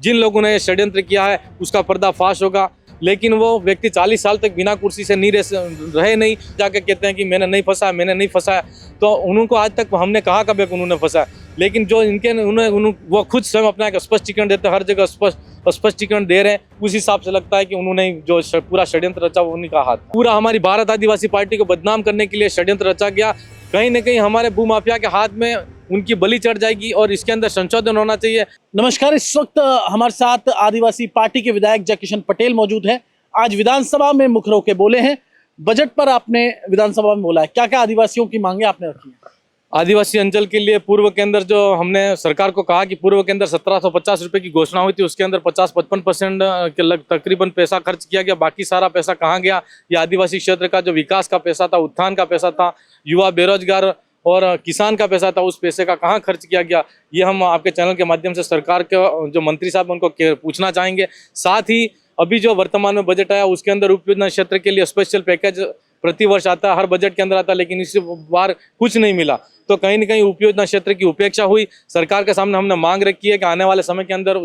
जिन लोगों ने ये षड्यंत्र किया है उसका पर्दाफाश होगा। लेकिन वो व्यक्ति 40 साल तक बिना कुर्सी से नहीं रहे नहीं, जाके कहते हैं कि मैंने नहीं फंसाया, मैंने नहीं फंसाया। तो उनको आज तक हमने कहा कभी उन्होंने फंसाया, लेकिन जो इनके वो खुद स्वयं अपना एक स्पष्टीकरण देते हैं, हर जगह स्पष्टीकरण दे रहे हैं। उस हिसाब से लगता है कि उन्होंने जो पूरा षड्यंत्र रचा वो उन्हीं का हाथ। पूरा हमारी भारत आदिवासी पार्टी को बदनाम करने के लिए षड्यंत्र रचा गया। कहीं न कहीं हमारे भूमाफिया के हाथ में उनकी बलि चढ़ जाएगी और इसके अंदर संशोधन होना चाहिए। नमस्कार, इस वक्त हमारे साथ आदिवासी पार्टी के विधायक जय किशन पटेल मौजूद हैं। आज विधानसभा में मुख्य होकर बोले हैं। बजट पर आपने विधानसभा में बोला है, क्या क्या आदिवासियों की मांगे आपने रखी हैं? आदिवासी अंचल के लिए पूर्व के अंदर जो हमने सरकार को कहा कि पूर्व के अंदर 1750 रुपये की घोषणा हुई थी, उसके अंदर 50-55% के तकरीबन पैसा खर्च किया गया। बाकी सारा पैसा कहाँ गया? ये आदिवासी क्षेत्र का जो विकास का पैसा था, उत्थान का पैसा था, युवा बेरोजगार और किसान का पैसा था, उस पैसे का कहाँ खर्च किया गया? ये हम आपके चैनल के माध्यम से सरकार के जो मंत्री साहब उनको पूछना चाहेंगे। साथ ही अभी जो वर्तमान में बजट आया उसके अंदर उपयोजना क्षेत्र के लिए स्पेशल पैकेज प्रति वर्ष आता है, हर बजट के अंदर आता है, लेकिन इस बार कुछ नहीं मिला। तो कहीं न कहीं उपयोजना क्षेत्र की उपेक्षा हुई। सरकार के सामने हमने मांग रखी है कि आने वाले समय के अंदर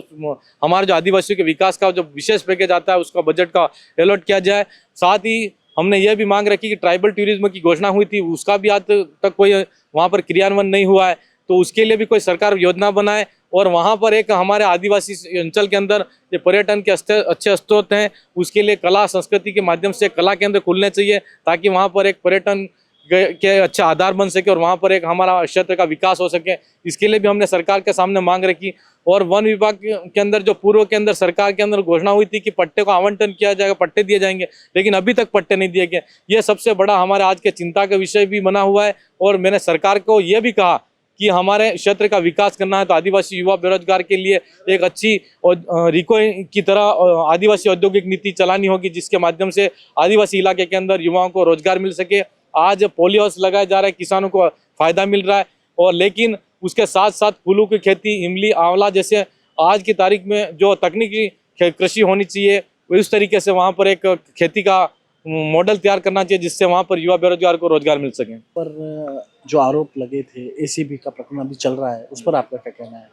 हमारे जो आदिवासियों के विकास का जो विशेष पैकेज आता है उसका बजट का अलॉट किया जाए। साथ ही हमने ये भी मांग रखी कि ट्राइबल टूरिज्म की घोषणा हुई थी, उसका भी आज तक कोई वहाँ पर क्रियान्वयन नहीं हुआ है। तो उसके लिए भी कोई सरकार योजना बनाए और वहाँ पर एक हमारे आदिवासी अंचल के अंदर जो पर्यटन के अच्छे स्रोत हैं उसके लिए कला संस्कृति के माध्यम से कला केंद्र खुलने चाहिए, ताकि वहाँ पर एक पर्यटन के अच्छे आधार बन सके और वहाँ पर एक हमारा क्षेत्र का विकास हो सके। इसके लिए भी हमने सरकार के सामने मांग रखी। और वन विभाग के अंदर जो पूर्व के अंदर सरकार के अंदर घोषणा हुई थी कि पट्टे को आवंटन किया जाएगा, पट्टे दिए जाएंगे, लेकिन अभी तक पट्टे नहीं दिए गए। ये सबसे बड़ा हमारे आज के चिंता का विषय भी बना हुआ है। और मैंने सरकार को ये भी कहा कि हमारे क्षेत्र का विकास करना है तो आदिवासी युवा बेरोजगार के लिए एक अच्छी और रिको की तरह आदिवासी औद्योगिक नीति चलानी होगी, जिसके माध्यम से आदिवासी इलाके के अंदर युवाओं को रोजगार मिल सके। आज पोली हाउस लगाए जा रहे हैं, किसानों को फायदा मिल रहा है, और लेकिन उसके साथ साथ फूलों की खेती, इमली, आंवला जैसे आज की तारीख में जो तकनीकी कृषि होनी चाहिए उस तरीके से वहाँ पर एक खेती का मॉडल तैयार करना चाहिए, जिससे वहाँ पर युवा बेरोजगार को रोजगार मिल सके। पर जो आरोप लगे थे, एसीबी का प्रकरण अभी चल रहा है, उस पर आपका क्या कहना है?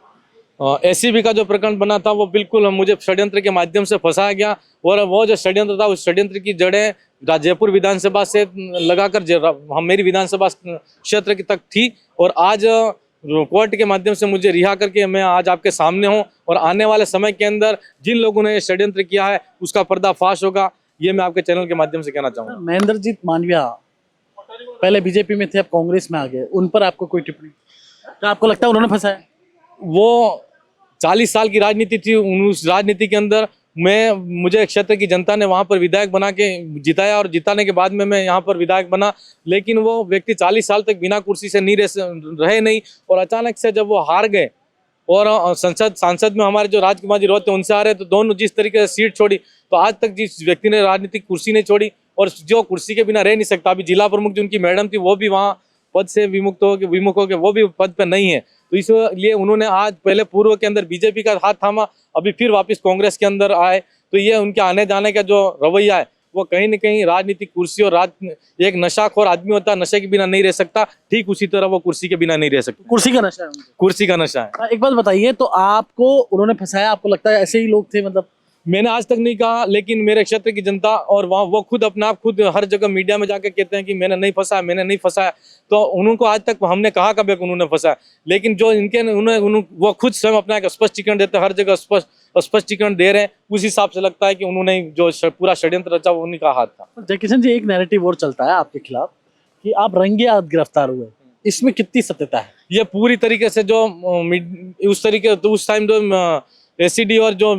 एसीबी का जो प्रकरण बना था वो बिल्कुल मुझे षड्यंत्र के माध्यम से फंसाया गया, और वो जो षड्यंत्र था उस षड्यंत्र की जड़ें जयपुर विधानसभा से लगाकर हम मेरी विधानसभा क्षेत्र की तक थी। और आज कोर्ट के माध्यम से मुझे रिहा करके मैं आज आपके सामने हूँ, और आने वाले समय के अंदर जिन लोगों ने ये षड्यंत्र किया है उसका पर्दाफाश होगा, ये मैं आपके चैनल के माध्यम से कहना चाहूँगा। महेंद्रजीत मांडविया पहले बीजेपी में थे, अब कांग्रेस में आ गए, उन पर आपको कोई टिप्पणी? क्या आपको लगता है उन्होंने फंसाया? वो 40 साल की राजनीति थी, उस राजनीति के अंदर मुझे क्षेत्र की जनता ने वहाँ पर विधायक बना के जिताया, और जिताने के बाद में मैं यहाँ पर विधायक बना। लेकिन वो व्यक्ति 40 साल तक बिना कुर्सी से नहीं रहे नहीं, और अचानक से जब वो हार गए और सांसद में हमारे जो राजकुमार जी रोहते उनसे आ रहे, तो दोनों जिस तरीके से सीट छोड़ी, तो आज तक जिस व्यक्ति ने राजनीतिक कुर्सी नहीं छोड़ी और जो कुर्सी के बिना रह नहीं सकता, अभी जिला प्रमुख जो उनकी मैडम थी वो भी वहाँ पद से विमुख हो के वो भी पद पे नहीं है। तो इसलिए उन्होंने आज पहले पूर्व के अंदर बीजेपी का हाथ थामा, अभी फिर वापस कांग्रेस के अंदर आए। तो ये उनके आने जाने का जो रवैया है वो कहीं न कहीं राजनीतिक कुर्सी और एक नशाखोर आदमी होता है, नशे के बिना नहीं रह सकता, ठीक उसी तरह वो कुर्सी के बिना नहीं रह सकता। कुर्सी का नशा है उनको। कुर्सी का नशा है। एक बात बताइए, तो आपको उन्होंने फंसाया, आपको लगता है ऐसे ही लोग थे? मतलब मैंने आज तक नहीं कहा, लेकिन मेरे क्षेत्र की जनता और वहाँ वो खुद अपने आप खुद हर जगह मीडिया में जाकर कहते हैं कि मैंने नहीं फंसाया, मैंने नहीं फंसाया। तो उनको आज तक हमने कहा कभी उन्होंने फंसाया, लेकिन जो वो खुद स्वयं अपना एक स्पष्टीकरण देते हैं, हर जगह स्पष्टीकरण दे रहे हैं। उस हिसाब से लगता है कि उन्होंने जो पूरा षड्यंत्र रचा वो उन्हीं का हाथ था। जय किशन जी, एक नैरेटिव और चलता है आपके खिलाफ कि आप रंगे हाथ गिरफ्तार हुए, इसमें कितनी सत्यता है? ये पूरी तरीके से जो उस तरीके उस टाइम जो एसीडी और जो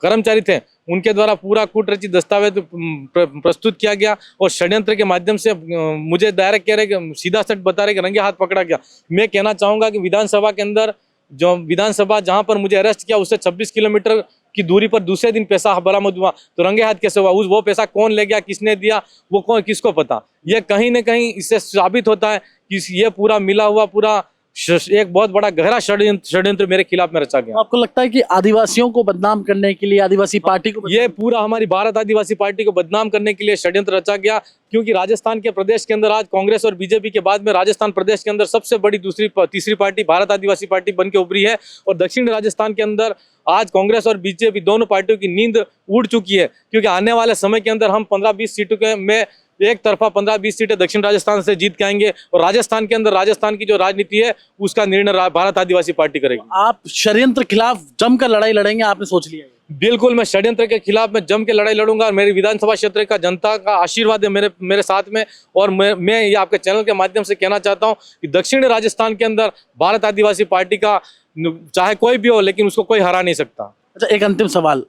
कर्मचारी थे उनके द्वारा पूरा कूटरचित दस्तावेज प्रस्तुत किया गया, और षड्यंत्र के माध्यम से मुझे डायरेक्ट कह रहे, सीधा सट बता रहे कि रंगे हाथ पकड़ा गया। मैं कहना चाहूंगा कि विधानसभा के अंदर जो विधानसभा जहां पर मुझे अरेस्ट किया उससे 26 किलोमीटर की दूरी पर दूसरे दिन पैसा बरामद हुआ, तो रंगे हाथ कैसे हुआ? वो पैसा कौन ले गया, किसने दिया, वो कौन, किसको पता? ये कहीं ना कहीं इससे साबित होता है कि ये पूरा मिला हुआ पूरा एक बहुत बड़ा गहरा षड्यंत्र मेरे खिलाफ में रचा गया। आपको लगता है कि आदिवासियों को बदनाम करने के लिए, आदिवासी पार्टी को ये पूरा हमारी भारत आदिवासी पार्टी को बदनाम करने के लिए षड्यंत्र रचा गया, क्योंकि राजस्थान के प्रदेश के अंदर आज कांग्रेस और बीजेपी के बाद में राजस्थान प्रदेश के अंदर सबसे बड़ी तीसरी पार्टी भारत आदिवासी पार्टी बन के उभरी है। और दक्षिण राजस्थान के अंदर आज कांग्रेस और बीजेपी दोनों पार्टियों की नींद उड़ चुकी है, क्योंकि आने वाले समय के अंदर हम 15-20 सीटों में एक तरफा 15-20 सीटें दक्षिण राजस्थान से जीत के आएंगे। और राजस्थान के अंदर राजस्थान की जो राजनीति है उसका निर्णय भारत आदिवासी पार्टी करेगी। आप षड्यंत्र खिलाफ जमकर लड़ाई लड़ेंगे, आपने सोच लिया है? बिल्कुल, मैं षड्यंत्र के खिलाफ मैं जम के लड़ाई लड़ूंगा। और मेरी विधानसभा क्षेत्र का जनता का आशीर्वाद है मेरे साथ में। और मैं ये आपके चैनल के माध्यम से कहना चाहता हूं कि दक्षिण राजस्थान के अंदर भारत आदिवासी पार्टी का चाहे कोई भी हो, लेकिन उसको कोई हरा नहीं सकता। अच्छा, एक अंतिम सवाल,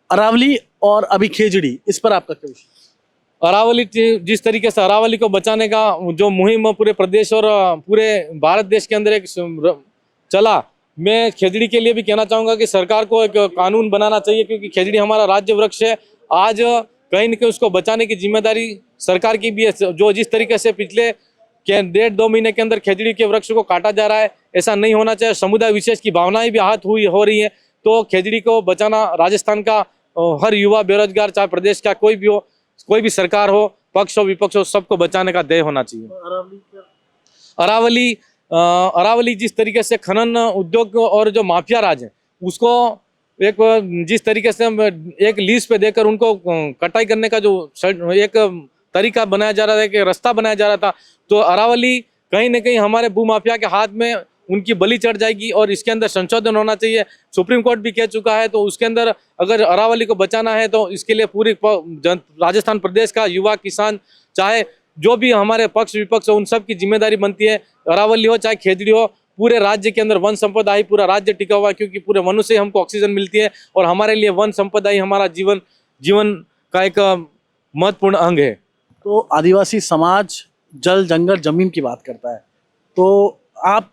अरावली और अभी खेजड़ी, इस पर आपका क्या विषय? अरावली, जिस तरीके से अरावली को बचाने का जो मुहिम पूरे प्रदेश और पूरे भारत देश के अंदर एक चला, मैं खेजड़ी के लिए भी कहना चाहूँगा कि सरकार को एक कानून बनाना चाहिए, क्योंकि खेजड़ी हमारा राज्य वृक्ष है। आज कहीं न कहीं उसको बचाने की जिम्मेदारी सरकार की भी है। जो जिस तरीके से पिछले 1.5-2 महीने के अंदर खेजड़ी के वृक्ष को काटा जा रहा है, ऐसा नहीं होना चाहिए। समुदाय विशेष की भावनाएं भी आहत हो रही है। तो खेजड़ी को बचाना राजस्थान का हर युवा, बेरोजगार, चाहे प्रदेश का कोई भी हो, कोई भी सरकार हो, पक्ष हो विपक्ष हो, सबको बचाने का ध्येय होना चाहिए। अरावली जिस तरीके से खनन उद्योग और जो माफिया राज है उसको जिस तरीके से एक लीज पे देकर उनको कटाई करने का जो एक तरीका बनाया जा रहा था, एक रास्ता बनाया जा रहा था, तो अरावली कहीं ना कहीं हमारे भूमाफिया के हाथ में उनकी बलि चढ़ जाएगी। और इसके अंदर संशोधन होना चाहिए। सुप्रीम कोर्ट भी कह चुका है, तो उसके अंदर अगर अरावली को बचाना है तो इसके लिए पूरी राजस्थान प्रदेश का युवा, किसान, चाहे जो भी हमारे पक्ष विपक्ष हो, उन सब की जिम्मेदारी बनती है। अरावली हो चाहे खेजड़ी हो, पूरे राज्य के अंदर वन संपदा ही पूरा राज्य टिका हुआ है, क्योंकि पूरे वनों से हमको ऑक्सीजन मिलती है। और हमारे लिए वन संपदा ही हमारा जीवन का एक महत्वपूर्ण अंग है। तो आदिवासी समाज जल, जंगल, जमीन की बात करता है, तो आप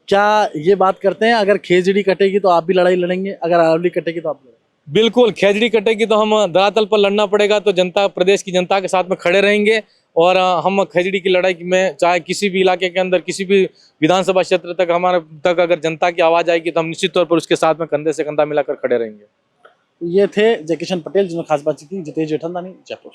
क्या ये बात करते हैं अगर खेजड़ी कटेगी तो आप भी लड़ाई लड़ेंगे, अगर अरावली कटेगी तो आप लड़ेंगे? बिल्कुल, खेजड़ी कटेगी तो हम धरातल पर लड़ना पड़ेगा, तो जनता, प्रदेश की जनता के साथ में खड़े रहेंगे। और हम खेजड़ी की लड़ाई में चाहे किसी भी इलाके के अंदर, किसी भी विधानसभा क्षेत्र तक हमारे तक अगर जनता की आवाज़ आएगी तो हम निश्चित तौर पर उसके साथ में कंधे से कंधा मिलाकर खड़े रहेंगे। ये थे जयकिशन पटेल, जिन्होंने खास बातचीत की। जितेश जेठमलानी, जयपुर।